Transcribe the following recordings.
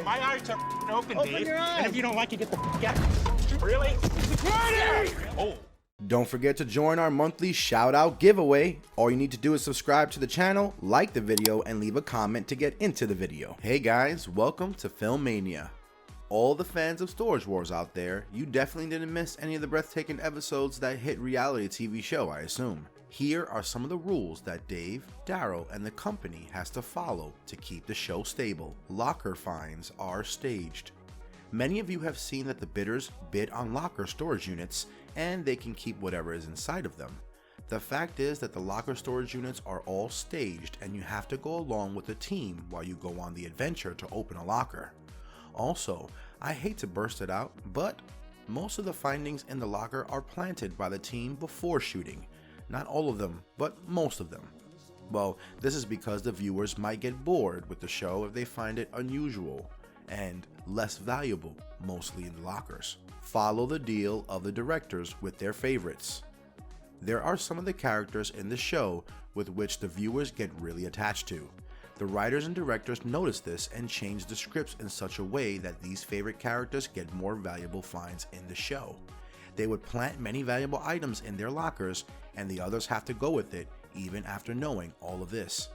My eyes are open, Open Dave. your eyes. And if you don't like it, get the out. Really? Security! Oh. Don't forget to join our monthly shout out giveaway. All you need to do is subscribe to the channel, like the video, and leave a comment to get into the video. Hey guys, welcome to Film Mania. All the fans of Storage Wars out there, you definitely didn't miss any of the breathtaking episodes that hit reality TV show, I assume. Here are some of the rules that Dave, Darrell, and the company has to follow to keep the show stable. Locker finds are staged. Many of you have seen that the bidders bid on locker storage units, and they can keep whatever is inside of them. The fact is that the locker storage units are all staged, and you have to go along with the team while you go on the adventure to open a locker. Also, I hate to burst it out, but most of the findings in the locker are planted by the team before shooting. Not all of them, but most of them. Well, this is because the viewers might get bored with the show if they find it unusual and less valuable, mostly in the lockers. Follow the deal of the directors with their favorites. There are some of the characters in the show with which the viewers get really attached to. The writers and directors notice this and change the scripts in such a way that these favorite characters get more valuable finds in the show. They would plant many valuable items in their lockers, and the others have to go with it even after knowing all of this.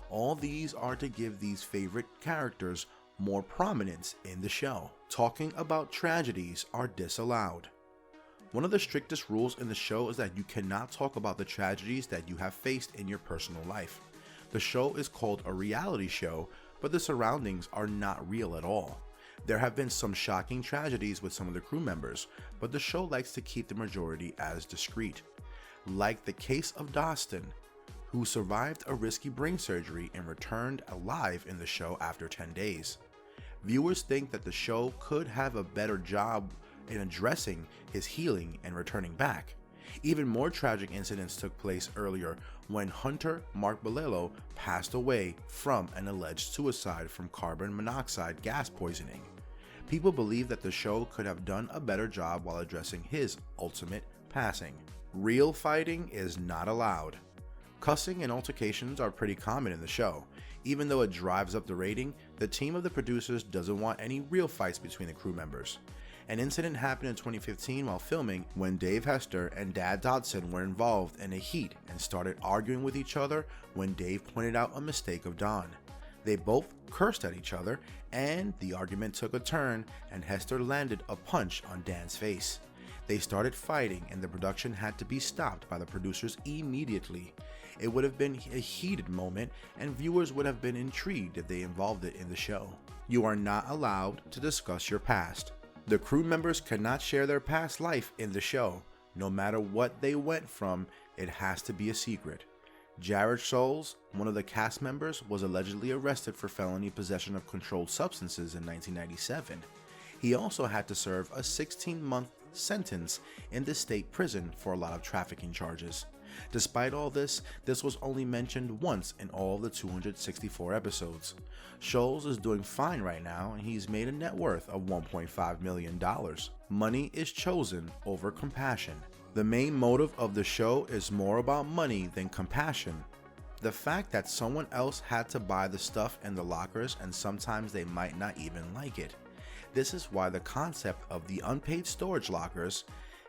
All these are to give these favorite characters more prominence in the show. Talking about tragedies are disallowed. One of the strictest rules in the show is that you cannot talk about the tragedies that you have faced in your personal life. The show is called a reality show, but the surroundings are not real at all. There have been some shocking tragedies with some of the crew members, but the show likes to keep the majority as discreet. Like the case of Dostin, who survived a risky brain surgery and returned alive in the show after 10 days. Viewers think that the show could have a better job in addressing his healing and returning back. Even more tragic incidents took place earlier when Hunter Mark Bolello passed away from an alleged suicide from carbon monoxide gas poisoning. People believe that the show could have done a better job while addressing his ultimate passing. Real fighting is not allowed. Cussing and altercations are pretty common in the show. Even though it drives up the rating, the team of the producers doesn't want any real fights between the crew members. An incident happened in 2015 while filming when Dave Hester and Dad Dodson were involved in a heat and started arguing with each other when Dave pointed out a mistake of Don. They both cursed at each other, and the argument took a turn and Hester landed a punch on Dan's face. They started fighting and the production had to be stopped by the producers immediately. It would have been a heated moment and viewers would have been intrigued if they involved it in the show. You are not allowed to discuss your past. The crew members cannot share their past life in the show. No matter what they went from, it has to be a secret. Jared Scholes, one of the cast members, was allegedly arrested for felony possession of controlled substances in 1997. He also had to serve a 16-month sentence in the state prison for a lot of trafficking charges. Despite all this, this was only mentioned once in all the 264 episodes. Scholes is doing fine right now and he's made a net worth of $1.5 million. Money is chosen over compassion. The main motive of the show is more about money than compassion. The fact that someone else had to buy the stuff in the lockers and sometimes they might not even like it. This is why the concept of the unpaid storage lockers,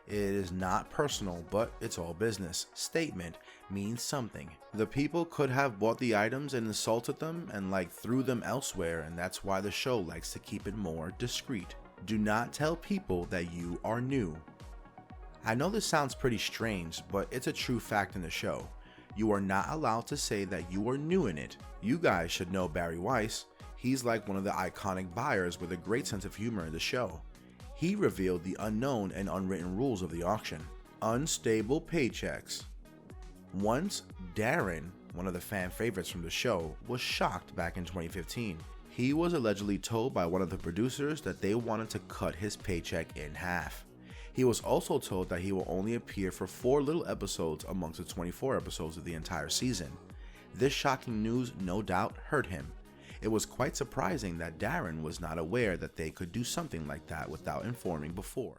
it is not personal, but it's all business, statement means something. The people could have bought the items and insulted them and threw them elsewhere, and that's why the show likes to keep it more discreet. Do not tell people that you are new. I know this sounds pretty strange, but it's a true fact in the show. You are not allowed to say that you are new in it. You guys should know Barry Weiss. He's like one of the iconic buyers with a great sense of humor in the show. He revealed the unknown and unwritten rules of the auction. Unstable paychecks. Once, Darren, one of the fan favorites from the show, was shocked back in 2015. He was allegedly told by one of the producers that they wanted to cut his paycheck in half. He was also told that he will only appear for 4 little episodes amongst the 24 episodes of the entire season. This shocking news no doubt hurt him. It was quite surprising that Darren was not aware that they could do something like that without informing before.